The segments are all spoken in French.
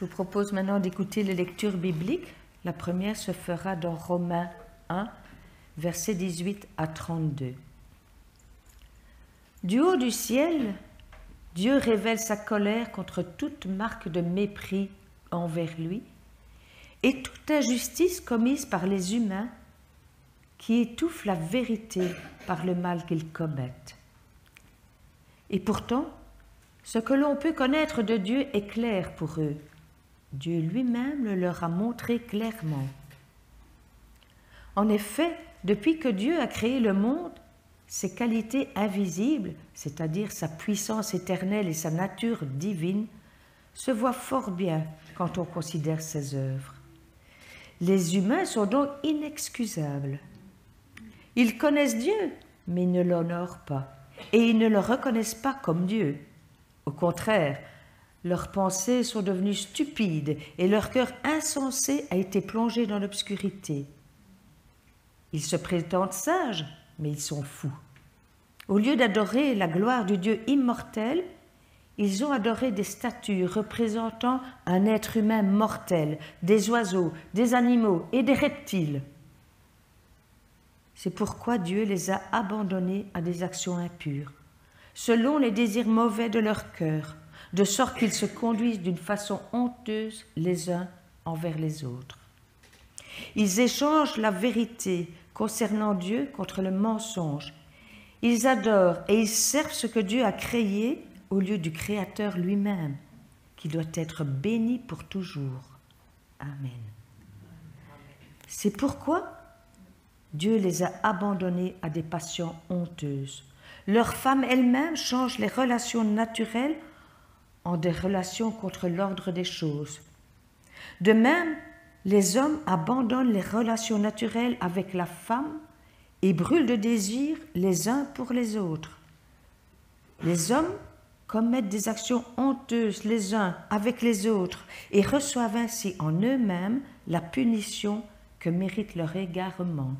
Je vous propose maintenant d'écouter les lectures bibliques. La première se fera dans Romains 1, versets 18 à 32. Du haut du ciel, Dieu révèle sa colère contre toute marque de mépris envers lui et toute injustice commise par les humains qui étouffent la vérité par le mal qu'ils commettent. Et pourtant, ce que l'on peut connaître de Dieu est clair pour eux. Dieu lui-même le leur a montré clairement. En effet, depuis que Dieu a créé le monde, ses qualités invisibles, c'est-à-dire sa puissance éternelle et sa nature divine, se voient fort bien quand on considère ses œuvres. Les humains sont donc inexcusables. Ils connaissent Dieu, mais ils ne l'honorent pas, et ils ne le reconnaissent pas comme Dieu. Au contraire, leurs pensées sont devenues stupides et leur cœur insensé a été plongé dans l'obscurité. Ils se prétendent sages, mais ils sont fous. Au lieu d'adorer la gloire du Dieu immortel, ils ont adoré des statues représentant un être humain mortel, des oiseaux, des animaux et des reptiles. C'est pourquoi Dieu les a abandonnés à des actions impures, selon les désirs mauvais de leur cœur, de sorte qu'ils se conduisent d'une façon honteuse les uns envers les autres. Ils échangent la vérité concernant Dieu contre le mensonge. Ils adorent et ils servent ce que Dieu a créé au lieu du Créateur lui-même, qui doit être béni pour toujours. Amen. C'est pourquoi Dieu les a abandonnés à des passions honteuses. Leurs femmes elles-mêmes changent les relations naturelles en des relations contre l'ordre des choses. De même, les hommes abandonnent les relations naturelles avec la femme et brûlent de désir les uns pour les autres. Les hommes commettent des actions honteuses les uns avec les autres et reçoivent ainsi en eux-mêmes la punition que mérite leur égarement.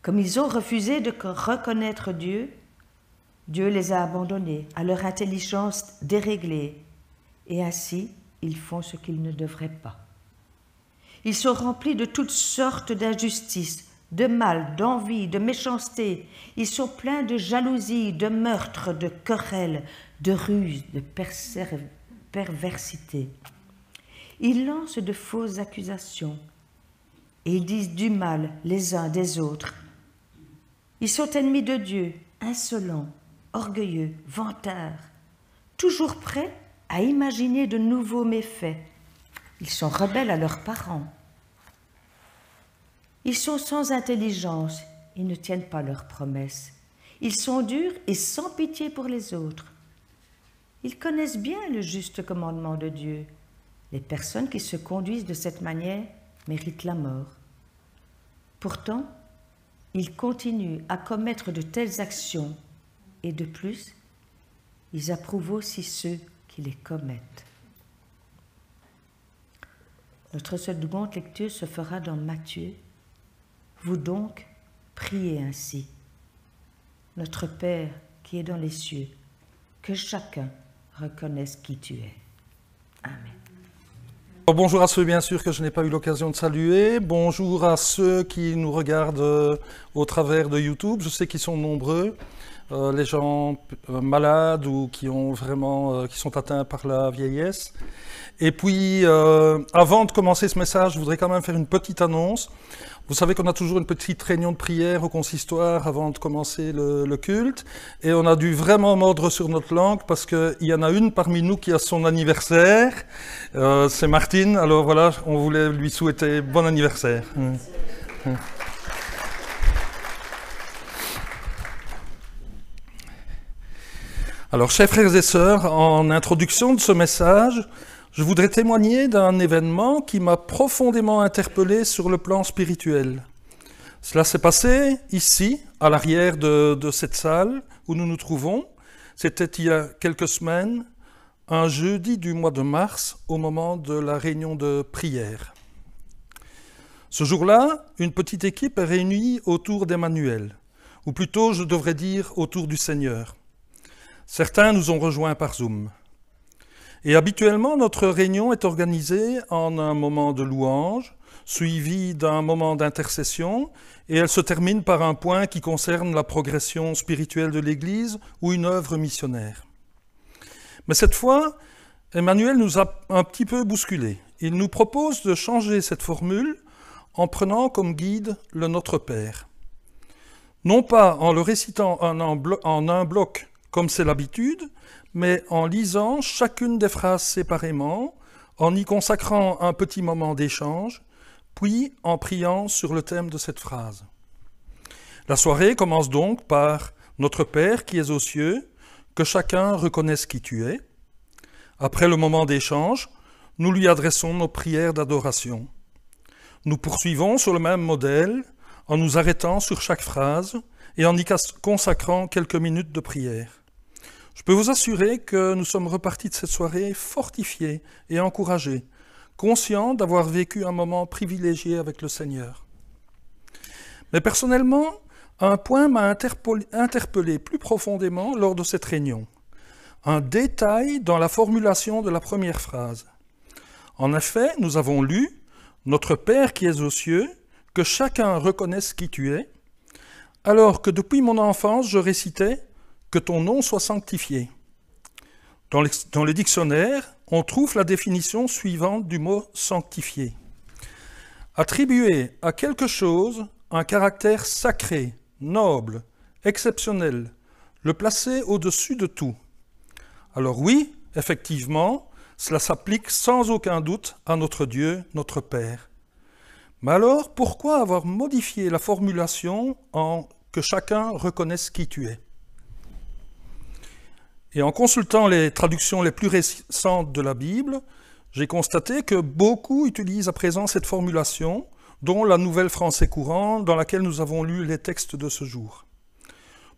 Comme ils ont refusé de reconnaître Dieu, Dieu les a abandonnés à leur intelligence déréglée, et ainsi ils font ce qu'ils ne devraient pas. Ils sont remplis de toutes sortes d'injustices, de mal, d'envie, de méchanceté. Ils sont pleins de jalousie, de meurtre, de querelles, de ruse, de perversité. Ils lancent de fausses accusations et ils disent du mal les uns des autres. Ils sont ennemis de Dieu, insolents, orgueilleux, vantards, toujours prêts à imaginer de nouveaux méfaits. Ils sont rebelles à leurs parents. Ils sont sans intelligence, ils ne tiennent pas leurs promesses. Ils sont durs et sans pitié pour les autres. Ils connaissent bien le juste commandement de Dieu. Les personnes qui se conduisent de cette manière méritent la mort. Pourtant, ils continuent à commettre de telles actions et de plus, ils approuvent aussi ceux qui les commettent. Notre seconde lecture se fera dans Matthieu. Vous donc, priez ainsi. Notre Père qui est dans les cieux, que chacun reconnaisse qui tu es. Amen. Bonjour à ceux, bien sûr, que je n'ai pas eu l'occasion de saluer. Bonjour à ceux qui nous regardent au travers de YouTube. Je sais qu'ils sont nombreux. Les gens malades ou qui sont atteints par la vieillesse. Et puis, avant de commencer ce message, je voudrais quand même faire une petite annonce. Vous savez qu'on a toujours une petite réunion de prière au consistoire avant de commencer le culte. Et on a dû vraiment mordre sur notre langue parce qu'il y en a une parmi nous qui a son anniversaire. C'est Martine. Alors voilà, on voulait lui souhaiter bon anniversaire. Alors, chers frères et sœurs, en introduction de ce message, je voudrais témoigner d'un événement qui m'a profondément interpellé sur le plan spirituel. Cela s'est passé ici, à l'arrière de cette salle où nous nous trouvons. C'était il y a quelques semaines, un jeudi du mois de mars, au moment de la réunion de prière. Ce jour-là, une petite équipe est réunie autour d'Emmanuel, ou plutôt, je devrais dire, autour du Seigneur. Certains nous ont rejoints par Zoom. Et habituellement, notre réunion est organisée en un moment de louange, suivi d'un moment d'intercession, et elle se termine par un point qui concerne la progression spirituelle de l'Église ou une œuvre missionnaire. Mais cette fois, Emmanuel nous a un petit peu bousculés. Il nous propose de changer cette formule en prenant comme guide le Notre Père. Non pas en le récitant en un bloc comme c'est l'habitude, mais en lisant chacune des phrases séparément, en y consacrant un petit moment d'échange, puis en priant sur le thème de cette phrase. La soirée commence donc par « Notre Père qui es aux cieux, que chacun reconnaisse qui tu es ». Après le moment d'échange, nous lui adressons nos prières d'adoration. Nous poursuivons sur le même modèle en nous arrêtant sur chaque phrase et en y consacrant quelques minutes de prière. Je peux vous assurer que nous sommes repartis de cette soirée fortifiés et encouragés, conscients d'avoir vécu un moment privilégié avec le Seigneur. Mais personnellement, un point m'a interpellé plus profondément lors de cette réunion. Un détail dans la formulation de la première phrase. En effet, nous avons lu « Notre Père qui es aux cieux, que chacun reconnaisse qui tu es », alors que depuis mon enfance, je récitais « Que ton nom soit sanctifié ». Dans le dictionnaire, on trouve la définition suivante du mot « sanctifié ». Attribuer à quelque chose un caractère sacré, noble, exceptionnel, le placer au-dessus de tout. Alors oui, effectivement, cela s'applique sans aucun doute à notre Dieu, notre Père. Mais alors, pourquoi avoir modifié la formulation en « que chacun reconnaisse qui tu es » ? Et en consultant les traductions les plus récentes de la Bible, j'ai constaté que beaucoup utilisent à présent cette formulation, dont la Nouvelle Français courant, dans laquelle nous avons lu les textes de ce jour.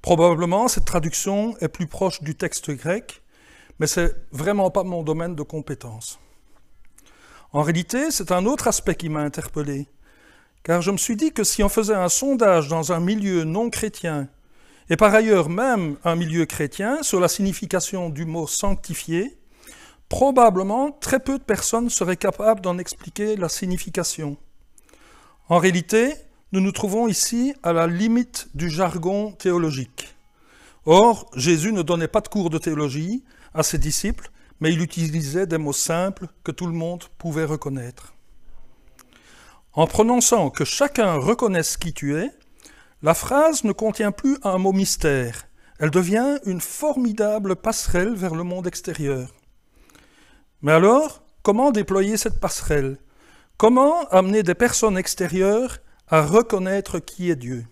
Probablement, cette traduction est plus proche du texte grec, mais ce n'est vraiment pas mon domaine de compétence. En réalité, c'est un autre aspect qui m'a interpellé, car je me suis dit que si on faisait un sondage dans un milieu non chrétien, et par ailleurs même un milieu chrétien, sur la signification du mot « sanctifié », probablement très peu de personnes seraient capables d'en expliquer la signification. En réalité, nous nous trouvons ici à la limite du jargon théologique. Or, Jésus ne donnait pas de cours de théologie à ses disciples, mais il utilisait des mots simples que tout le monde pouvait reconnaître. En prononçant « que chacun reconnaisse qui tu es », la phrase ne contient plus un mot mystère, elle devient une formidable passerelle vers le monde extérieur. Mais alors, comment déployer cette passerelle ? Comment amener des personnes extérieures à reconnaître qui est Dieu ?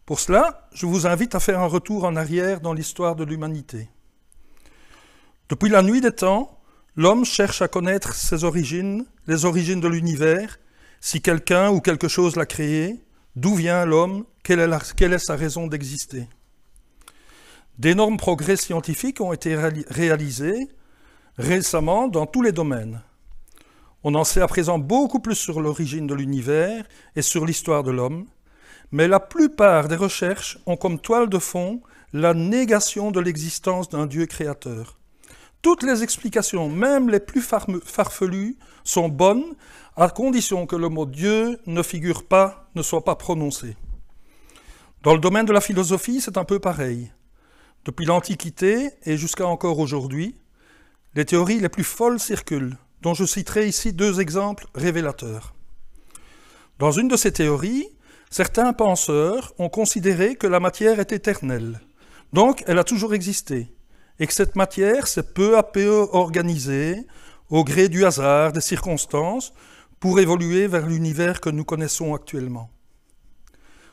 Pour cela, je vous invite à faire un retour en arrière dans l'histoire de l'humanité. Depuis la nuit des temps, l'homme cherche à connaître ses origines, les origines de l'univers, si quelqu'un ou quelque chose l'a créé, d'où vient l'homme, quelle est sa raison d'exister. D'énormes progrès scientifiques ont été réalisés récemment dans tous les domaines. On en sait à présent beaucoup plus sur l'origine de l'univers et sur l'histoire de l'homme, mais la plupart des recherches ont comme toile de fond la négation de l'existence d'un Dieu créateur. Toutes les explications, même les plus farfelues, sont bonnes, à condition que le mot Dieu ne soit pas prononcé. Dans le domaine de la philosophie, c'est un peu pareil. Depuis l'Antiquité et jusqu'à encore aujourd'hui, les théories les plus folles circulent, dont je citerai ici 2 exemples révélateurs. Dans une de ces théories, certains penseurs ont considéré que la matière est éternelle, donc elle a toujours existé, et que cette matière s'est peu à peu organisée, au gré du hasard, des circonstances, pour évoluer vers l'univers que nous connaissons actuellement.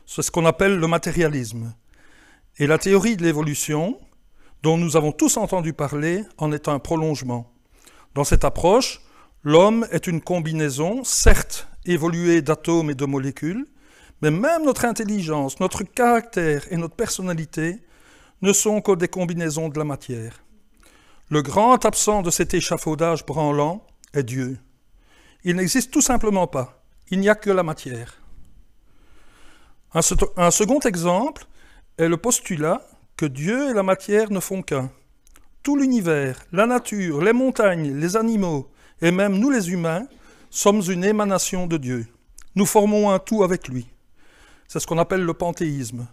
C'est ce qu'on appelle le matérialisme. Et la théorie de l'évolution, dont nous avons tous entendu parler, en est un prolongement. Dans cette approche, l'homme est une combinaison, certes évoluée d'atomes et de molécules, mais même notre intelligence, notre caractère et notre personnalité ne sont que des combinaisons de la matière. Le grand absent de cet échafaudage branlant est Dieu. Il n'existe tout simplement pas. Il n'y a que la matière. Un second exemple est le postulat que Dieu et la matière ne font qu'un. tout l'univers, la nature, les montagnes, les animaux, et même nous les humains, sommes une émanation de Dieu. Nous formons un tout avec lui. C'est ce qu'on appelle le panthéisme.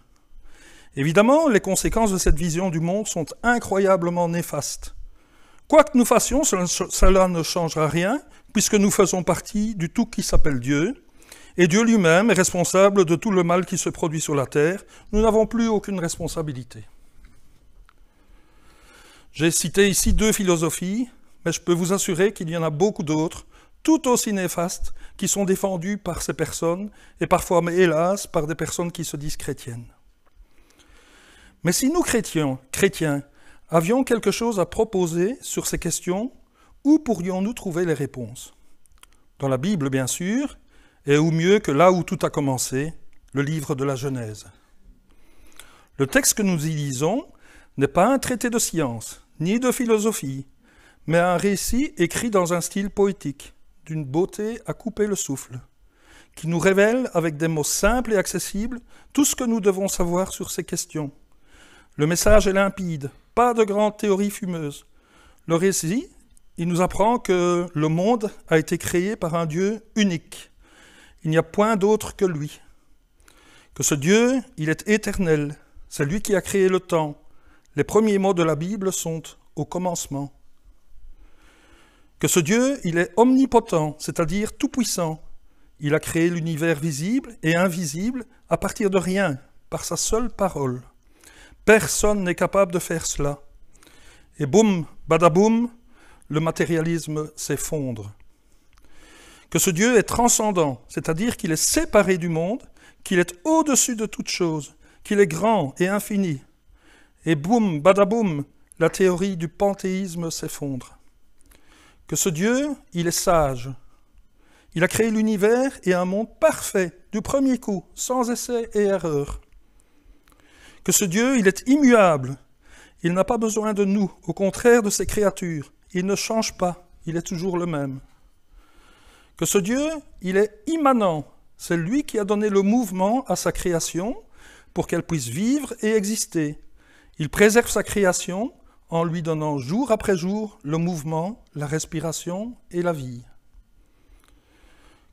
Évidemment, les conséquences de cette vision du monde sont incroyablement néfastes. Quoi que nous fassions, cela ne changera rien, puisque nous faisons partie du tout qui s'appelle Dieu, et Dieu lui-même est responsable de tout le mal qui se produit sur la terre. Nous n'avons plus aucune responsabilité. J'ai cité ici 2 philosophies, mais je peux vous assurer qu'il y en a beaucoup d'autres, tout aussi néfastes, qui sont défendues par ces personnes, et parfois, mais hélas, par des personnes qui se disent chrétiennes. Mais si nous, chrétiens, avions quelque chose à proposer sur ces questions, où pourrions-nous trouver les réponses? Dans la Bible, bien sûr, et ou mieux que là où tout a commencé, le livre de la Genèse. Le texte que nous y lisons n'est pas un traité de science, ni de philosophie, mais un récit écrit dans un style poétique, d'une beauté à couper le souffle, qui nous révèle avec des mots simples et accessibles tout ce que nous devons savoir sur ces questions. Le message est limpide, pas de grandes théories fumeuses. Le récit, il nous apprend que le monde a été créé par un Dieu unique. Il n'y a point d'autre que lui. Que ce Dieu, il est éternel. C'est lui qui a créé le temps. Les premiers mots de la Bible sont « au commencement ». Que ce Dieu, il est omnipotent, c'est-à-dire tout-puissant. Il a créé l'univers visible et invisible à partir de rien, par sa seule parole. Personne n'est capable de faire cela. Et boum, badaboum, le matérialisme s'effondre. Que ce Dieu est transcendant, c'est-à-dire qu'il est séparé du monde, qu'il est au-dessus de toute chose, qu'il est grand et infini. Et boum, badaboum, la théorie du panthéisme s'effondre. Que ce Dieu, il est sage. Il a créé l'univers et un monde parfait, du premier coup, sans essai et erreur. Que ce Dieu, il est immuable. Il n'a pas besoin de nous, au contraire de ses créatures. Il ne change pas, il est toujours le même. Que ce Dieu, il est immanent. C'est lui qui a donné le mouvement à sa création pour qu'elle puisse vivre et exister. Il préserve sa création en lui donnant jour après jour le mouvement, la respiration et la vie.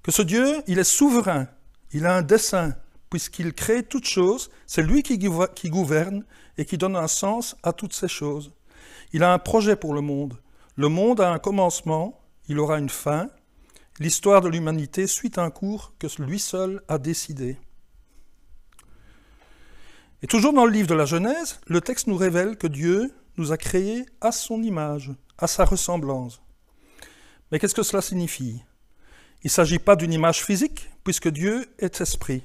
Que ce Dieu, il est souverain. Il a un dessein. Puisqu'il crée toutes choses, c'est lui qui gouverne et qui donne un sens à toutes ces choses. Il a un projet pour le monde. Le monde a un commencement, il aura une fin. L'histoire de l'humanité suit un cours que lui seul a décidé. Et toujours dans le livre de la Genèse, le texte nous révèle que Dieu nous a créés à son image, à sa ressemblance. Mais qu'est-ce que cela signifie? Il ne s'agit pas d'une image physique, puisque Dieu est esprit.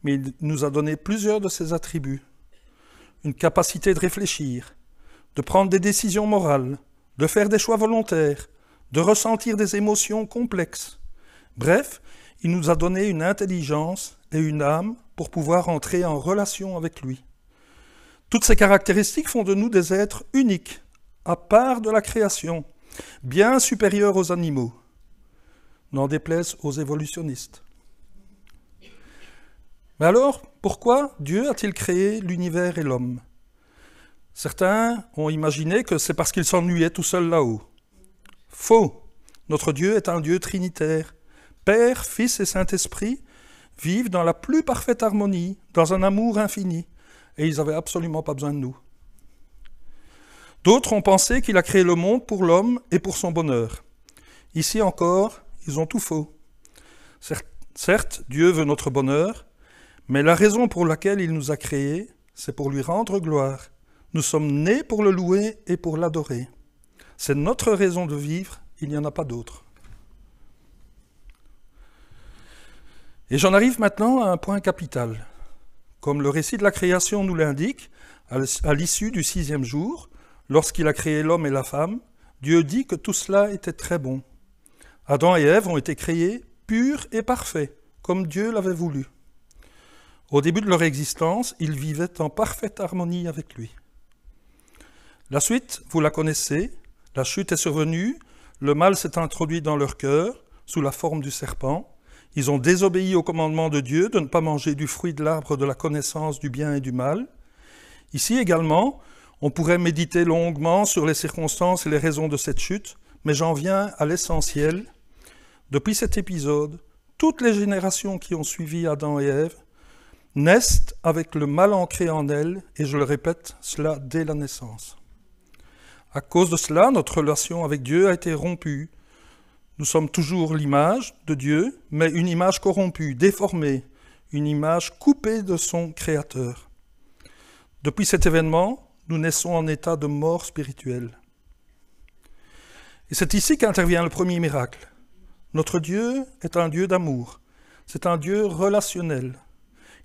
Mais il nous a donné plusieurs de ses attributs. Une capacité de réfléchir, de prendre des décisions morales, de faire des choix volontaires, de ressentir des émotions complexes. Bref, il nous a donné une intelligence et une âme pour pouvoir entrer en relation avec lui. Toutes ces caractéristiques font de nous des êtres uniques, à part de la création, bien supérieurs aux animaux, n'en déplaise aux évolutionnistes. Mais alors, pourquoi Dieu a-t-il créé l'univers et l'homme? Certains ont imaginé que c'est parce qu'il s'ennuyait tout seul là-haut. Faux! Notre Dieu est un Dieu trinitaire. Père, Fils et Saint-Esprit vivent dans la plus parfaite harmonie, dans un amour infini, et ils n'avaient absolument pas besoin de nous. D'autres ont pensé qu'il a créé le monde pour l'homme et pour son bonheur. Ici encore, ils ont tout faux. Certes, Dieu veut notre bonheur, mais la raison pour laquelle il nous a créés, c'est pour lui rendre gloire. Nous sommes nés pour le louer et pour l'adorer. C'est notre raison de vivre, il n'y en a pas d'autre. Et j'en arrive maintenant à un point capital. Comme le récit de la création nous l'indique, à l'issue du 6e jour, lorsqu'il a créé l'homme et la femme, Dieu dit que tout cela était très bon. Adam et Ève ont été créés purs et parfaits, comme Dieu l'avait voulu. Au début de leur existence, ils vivaient en parfaite harmonie avec lui. La suite, vous la connaissez, la chute est survenue, le mal s'est introduit dans leur cœur, sous la forme du serpent. Ils ont désobéi au commandement de Dieu de ne pas manger du fruit de l'arbre de la connaissance du bien et du mal. Ici également, On pourrait méditer longuement sur les circonstances et les raisons de cette chute, mais j'en viens à l'essentiel. Depuis cet épisode, toutes les générations qui ont suivi Adam et Ève naissent avec le mal ancré en elles, et je le répète, cela dès la naissance. À cause de cela, notre relation avec Dieu a été rompue. Nous sommes toujours l'image de Dieu, mais une image corrompue, déformée, une image coupée de son Créateur. Depuis cet événement, nous naissons en état de mort spirituelle. Et c'est ici qu'intervient le premier miracle. Notre Dieu est un Dieu d'amour. C'est un Dieu relationnel.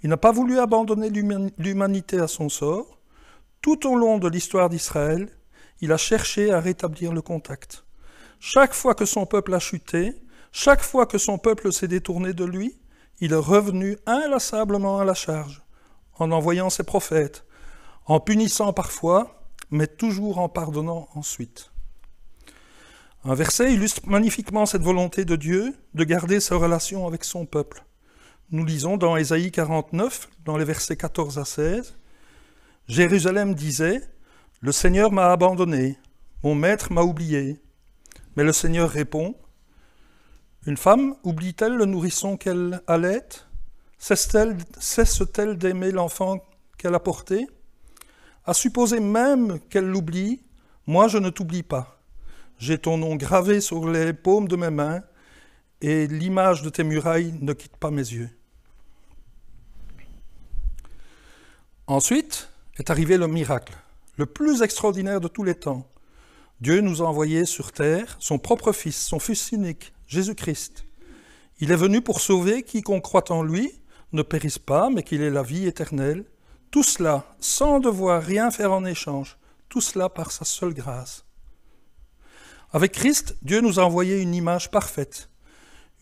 Il n'a pas voulu abandonner l'humanité à son sort. Tout au long de l'histoire d'Israël, il a cherché à rétablir le contact. Chaque fois que son peuple a chuté, chaque fois que son peuple s'est détourné de lui, il est revenu inlassablement à la charge, en envoyant ses prophètes, en punissant parfois, mais toujours en pardonnant ensuite. Un verset illustre magnifiquement cette volonté de Dieu de garder sa relation avec son peuple. Nous lisons dans Ésaïe 49, dans les versets 14 à 16, « Jérusalem disait, « Le Seigneur m'a abandonné, mon maître m'a oublié. » Mais le Seigneur répond, « Une femme oublie-t-elle le nourrisson qu'elle allait? Cesse-t-elle d'aimer l'enfant qu'elle a porté? À supposer même qu'elle l'oublie, moi je ne t'oublie pas. J'ai ton nom gravé sur les paumes de mes mains, et l'image de tes murailles ne quitte pas mes yeux. » Ensuite est arrivé le miracle, le plus extraordinaire de tous les temps. Dieu nous a envoyé sur terre son propre Fils, son Fils unique, Jésus-Christ. Il est venu pour sauver quiconque croit en lui, ne périsse pas, mais qu'il ait la vie éternelle. Tout cela sans devoir rien faire en échange, tout cela par sa seule grâce. Avec Christ, Dieu nous a envoyé une image parfaite,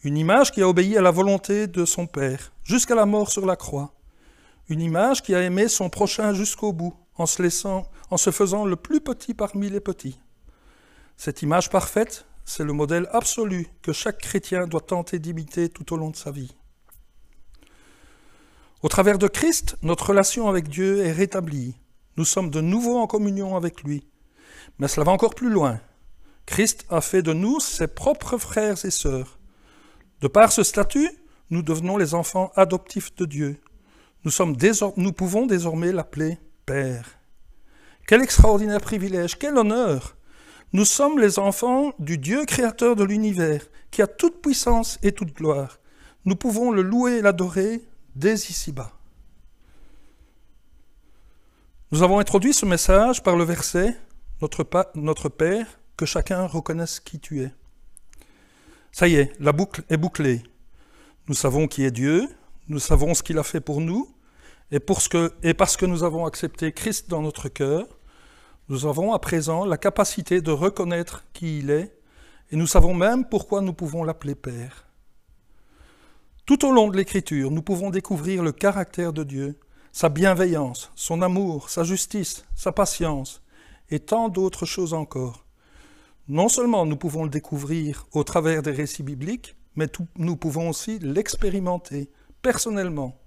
une image qui a obéi à la volonté de son Père, jusqu'à la mort sur la croix, une image qui a aimé son prochain jusqu'au bout, en se faisant le plus petit parmi les petits. Cette image parfaite, c'est le modèle absolu que chaque chrétien doit tenter d'imiter tout au long de sa vie. Au travers de Christ, notre relation avec Dieu est rétablie. Nous sommes de nouveau en communion avec lui. Mais cela va encore plus loin. Christ a fait de nous ses propres frères et sœurs. De par ce statut, nous devenons les enfants adoptifs de Dieu. Nous pouvons désormais l'appeler Père. Quel extraordinaire privilège, quel honneur! Nous sommes les enfants du Dieu créateur de l'univers, qui a toute puissance et toute gloire. Nous pouvons le louer et l'adorer dès ici-bas. Nous avons introduit ce message par le verset « Notre Père, que chacun reconnaisse qui tu es ». Ça y est, la boucle est bouclée. Nous savons qui est Dieu, nous savons ce qu'il a fait pour nous, et parce que nous avons accepté Christ dans notre cœur, nous avons à présent la capacité de reconnaître qui il est, et nous savons même pourquoi nous pouvons l'appeler Père. Tout au long de l'Écriture, nous pouvons découvrir le caractère de Dieu, sa bienveillance, son amour, sa justice, sa patience, et tant d'autres choses encore. Non seulement nous pouvons le découvrir au travers des récits bibliques, mais nous pouvons aussi l'expérimenter personnellement.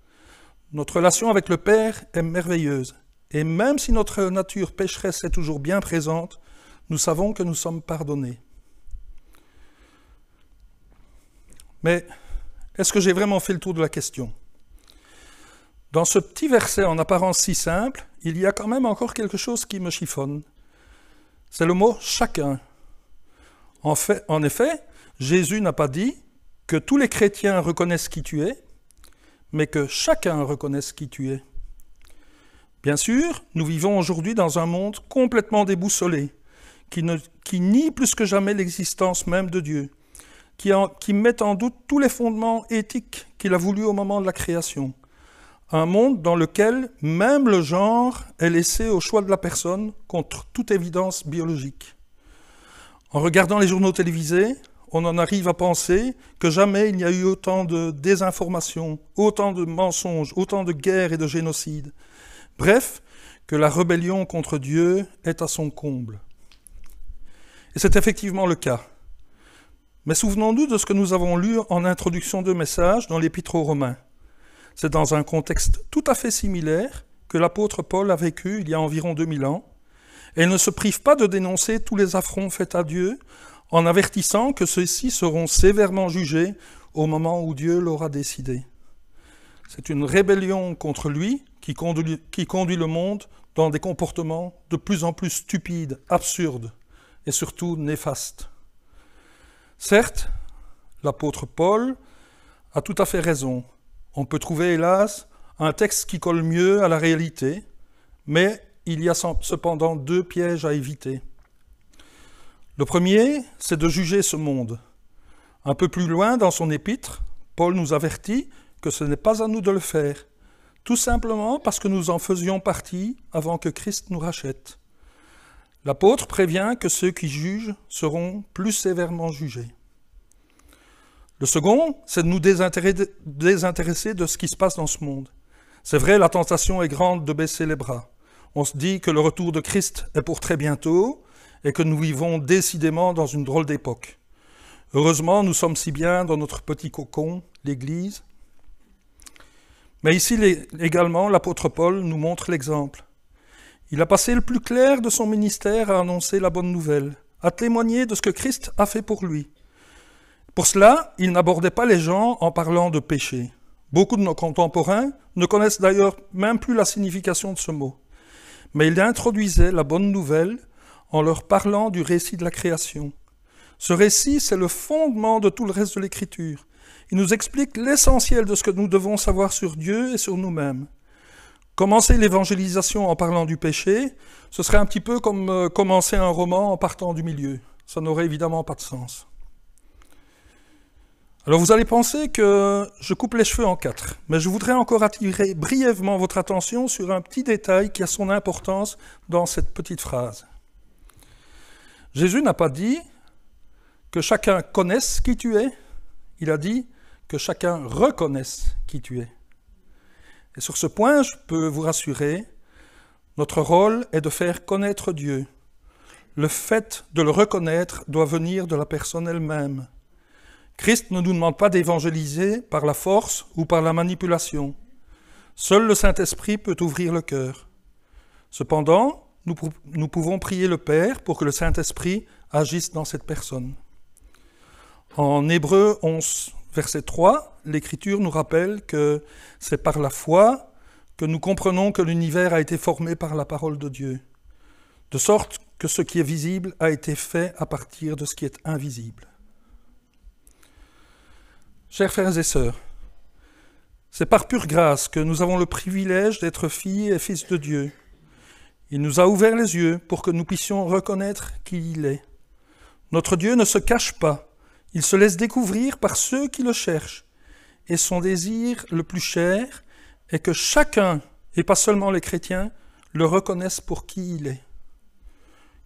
Notre relation avec le Père est merveilleuse, et même si notre nature pécheresse est toujours bien présente, nous savons que nous sommes pardonnés. Mais est-ce que j'ai vraiment fait le tour de la question? Dans ce petit verset en apparence si simple, il y a quand même encore quelque chose qui me chiffonne. C'est le mot « chacun ». En effet, Jésus n'a pas dit que tous les chrétiens reconnaissent qui tu es, mais que chacun reconnaisse qui tu es. Bien sûr, nous vivons aujourd'hui dans un monde complètement déboussolé, qui nie plus que jamais l'existence même de Dieu, qui met en doute tous les fondements éthiques qu'il a voulu au moment de la création. Un monde dans lequel même le genre est laissé au choix de la personne contre toute évidence biologique. En regardant les journaux télévisés, on en arrive à penser que jamais il n'y a eu autant de désinformation, autant de mensonges, autant de guerres et de génocides. Bref, que la rébellion contre Dieu est à son comble. Et c'est effectivement le cas. Mais souvenons-nous de ce que nous avons lu en introduction de message dans l'Épître aux Romains. C'est dans un contexte tout à fait similaire que l'apôtre Paul a vécu il y a environ 2000 ans, et il ne se prive pas de dénoncer tous les affronts faits à Dieu, en avertissant que ceux-ci seront sévèrement jugés au moment où Dieu l'aura décidé. C'est une rébellion contre lui qui conduit le monde dans des comportements de plus en plus stupides, absurdes et surtout néfastes. Certes, l'apôtre Paul a tout à fait raison. On peut trouver, hélas, un texte qui colle mieux à la réalité, mais il y a cependant 2 pièges à éviter. Le premier, c'est de juger ce monde. Un peu plus loin dans son épître, Paul nous avertit que ce n'est pas à nous de le faire, tout simplement parce que nous en faisions partie avant que Christ nous rachète. L'apôtre prévient que ceux qui jugent seront plus sévèrement jugés. Le second, c'est de nous désintéresser de ce qui se passe dans ce monde. C'est vrai, la tentation est grande de baisser les bras. On se dit que le retour de Christ est pour très bientôt et que nous vivons décidément dans une drôle d'époque. Heureusement, nous sommes si bien dans notre petit cocon, l'Église. Mais ici également, l'apôtre Paul nous montre l'exemple. Il a passé le plus clair de son ministère à annoncer la bonne nouvelle, à témoigner de ce que Christ a fait pour lui. Pour cela, il n'abordait pas les gens en parlant de péché. Beaucoup de nos contemporains ne connaissent d'ailleurs même plus la signification de ce mot. Mais il introduisait la bonne nouvelle en leur parlant du récit de la création. Ce récit, c'est le fondement de tout le reste de l'Écriture. Il nous explique l'essentiel de ce que nous devons savoir sur Dieu et sur nous-mêmes. Commencer l'évangélisation en parlant du péché, ce serait un petit peu comme commencer un roman en partant du milieu. Ça n'aurait évidemment pas de sens. Alors vous allez penser que je coupe les cheveux en 4, mais je voudrais encore attirer brièvement votre attention sur un petit détail qui a son importance dans cette petite phrase. Jésus n'a pas dit que chacun connaisse qui tu es, il a dit que chacun reconnaisse qui tu es. Et sur ce point, je peux vous rassurer, notre rôle est de faire connaître Dieu. Le fait de le reconnaître doit venir de la personne elle-même. Christ ne nous demande pas d'évangéliser par la force ou par la manipulation. Seul le Saint-Esprit peut ouvrir le cœur. Cependant, nous pouvons prier le Père pour que le Saint-Esprit agisse dans cette personne. En Hébreux 11, verset 3, l'Écriture nous rappelle que c'est par la foi que nous comprenons que l'univers a été formé par la parole de Dieu, de sorte que ce qui est visible a été fait à partir de ce qui est invisible. Chers frères et sœurs, c'est par pure grâce que nous avons le privilège d'être filles et fils de Dieu. Il nous a ouvert les yeux pour que nous puissions reconnaître qui il est. Notre Dieu ne se cache pas, il se laisse découvrir par ceux qui le cherchent. Et son désir le plus cher est que chacun, et pas seulement les chrétiens, le reconnaissent pour qui il est.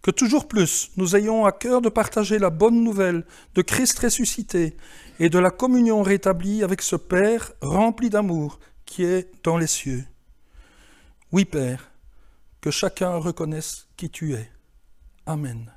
Que toujours plus nous ayons à cœur de partager la bonne nouvelle de Christ ressuscité et de la communion rétablie avec ce Père rempli d'amour qui est dans les cieux. Oui, Père, que chacun reconnaisse qui tu es. Amen.